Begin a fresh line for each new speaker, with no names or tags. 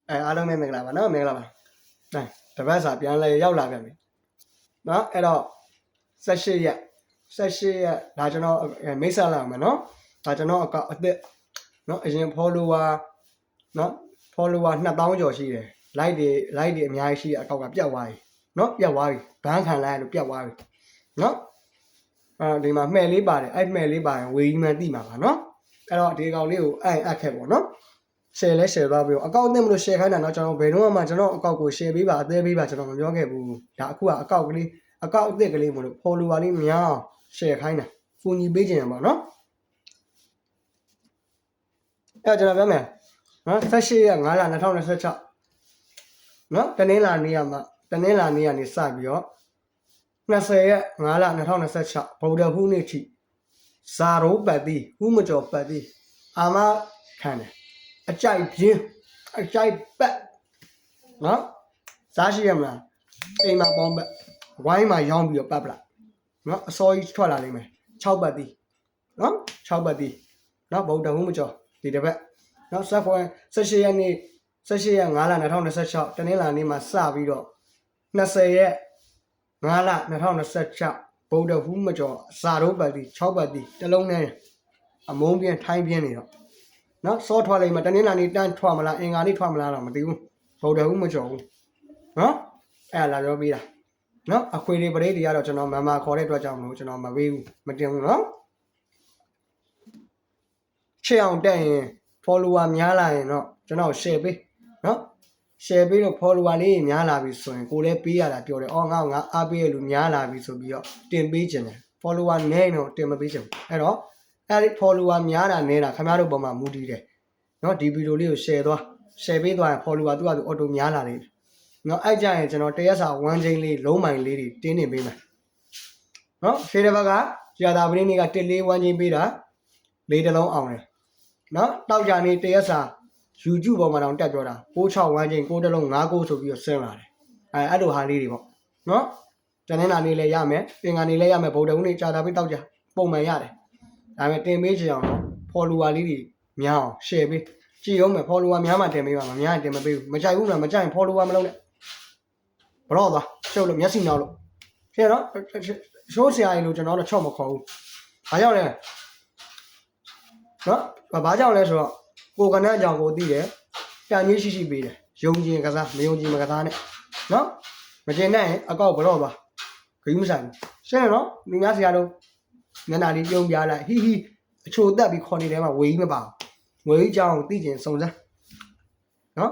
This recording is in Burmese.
အားလုံးပဲမင်္ဂလာပါနော်မင်္ဂလာပါတပတ်စာပြန်လဲရောက်လာပြန်ပြီနော်အဲ့တော့18ရက်ဒါကျွန်တော်မိတ်ဆက်လာမယ်နော်ဒါကျွန်တော်အကောက်အသက်နော်အရင် follower နော် follower 2000ကျော်ရှိတယ် like တွေအများကြီးရှိတဲ့အကောက်ကပြတ်သွားပြီနော်ပြတ်သွားပြီဘန်းခံလိုက်လို့ပြတ်သွားပြီနော်ဒီမှာမှဲ့လေးပါတယ်အဲ့မှဲ့လေးပါရင်ဝေကြီးမှန်တိမှာပါနော်အဲ့တော့ဒီကောင်လေးကိုအပ်ခဲ့ပေါ့နော်share လဲ share သွားပြီးတော့အကောင့်နဲ့မလို့ share ခိုင်းတာเนาะကျွန်တော်ဘယ်တော့မှကျွန်တော်အကောင့်ကို share ပေးပါအသေးပေးပါကျွန်တော်မပြောခဲ့ဘူးဒါအခုကအကောင့်ကလေးအကောင့်အသစ်ကလေးမလို့ follower လေးများအောင် share ခိုင်းတာဖူညီပေးခြင်းပါเนาะအဲ့ကျွန်တော်ပြောမယ်နော်18ရက်5လ2026เนาะတနင်္လာနေ့ကနေစပြီးတော့20ရက်5လ2026ဗုဒ္ဓဟူးနေ့ထိဇာရိုးပတ်သည်ဥမကျော်ပတ်သည်အာမခံတယ်အကြိုက်ပြင်းအကြိုက်ပတ်နော်စားရှိရမလားအိမ်မှာပေါင်းပတ်ဝိုင်းမှာရောင်းပြီးတော့ပတ်ပလိုက်နော်အစောကြီးထွက်လာလိမ့်မယ်6ပတ်သည်နော်6ပတ်သည်နော်ဗုဒ္ဓဟူးမကျော်ဒီတစ်ပတ်နော်ဆက်ဖွယ်18ရက်နေ့18ရက်5လ2026တနင်္လာနေ့မှာစပြီးတော့20ရက်5လ2026ဗုဒ္ဓဟူးမကျော်ဇာရိုးပတ်သည်6ပတ်သည်တလုံးနဲ့အမုန်းပြင်းထိုင်းပြင်းနေတော့နော်စောထွက်လိုက်မှတနင်္လာနေ့တန်းထွက်မလားအင်္ဂါနေ့ထွက်မလားတော့မသိဘူးဗုဒ္ဓဟူးမကျော်ဘူးနော်အဲ့လာပြောပေးတာနော်အခွေတွေပရိတ်တွေကတော့ကျွန်တော်မမခေါ်တဲ့အတွက်ကြောင့်မလို့ကျွန်တော်မပေးဘူးမတင်ဘူးနော်ချစ်အောင်တက်ရင် follower များလာရင်တော့ကျွန်တော် share ပေးနော် share ပေးတော့ follower လေးများလာပြီဆိုရင်ကိုလည်းပေးရတာပြောတယ်အော်ငါအားပေးရလူများလာပြီဆိုပြီးတော့တင်ပေးခြင်းတယ် follower နည်းတော့တင်မပေးချင်ဘူးအဲ့တော့အဲ့ဒီ follower များတာနေတာခင်ဗျားတို့ပုံမှာမူတည်တယ်နော်ဒီဗီဒီယိုလေးကို share ပေးသွားရင် follower သူကသူ auto များလာတယ်နော်အဲ့ကြရင်ကျွန်တော်တရက်စာ1ချိန်လေးလုံးမိုင်လေးတွေတင်းနေပေးမယ်နော်ရှေ့တစ်ဘက်ကကြာတာပရင်းတွေက1လေး1ချိန်ပေးတာ၄တလုံးအောင်တယ်နော်တောက်ကြနေတရက်စာ YouTube ပေါ်မှာတောင်တက်ပြောတာ6 1ချိန်6တလုံး5 9ဆိုပြီးတော့ဆင်းလာတယ်အဲ့လိုဟာလေးတွေပေါ့နော်တနင်္လာနေ့လည်းရမယ်အင်္ဂါနေ့လည်းရမယ်ဗုဒ္ဓဟူးနေ့ကြာတာပြီးတောက်ကြပုံမှန်ရတယ်ဒါပေမဲ့တင်ပေးချင်အောင်တော့ follower လေးတွေများအောင် share ပေးကြည့်အောင်မယ် follower များမှတင်ပေးပါမများရင်တင်မပေးဘူးမကြိုက်ဘူးလားမကြိုက်ရင် follower မလုပ်နဲ့ဘရော့သွားရှုပ်လို့မျက်စိနောက်လို့ရှင်းနော်ရှိုးဆရာကြီးလို့ကျွန်တော်တော့ချော့မခေါ်ဘူးဘာကြောင့်လဲနော်ဘာကြောင့်လဲဆိုတော့ကိုကနန်းအကြောင်းကိုသိတယ်တန်ကြီးရှိပေးတယ်ယုံကြည်ကစားမယုံကြည်မကစားနဲ့နော်မကျင်နဲ့အကောက်ဘရော့သွားဂိမ်းမဆိုင်ဘူးရှင်းနော်လူများဆရာတို့မျက်နှာလေးပြုံးပြလိုက်ဟီဟီအချိုတက်ပြီးခေါ်နေတယ်မှာဝေကြီးမပါဘူးဝေကြီးကြောင်းသိကျင်စုံစမ်းနော်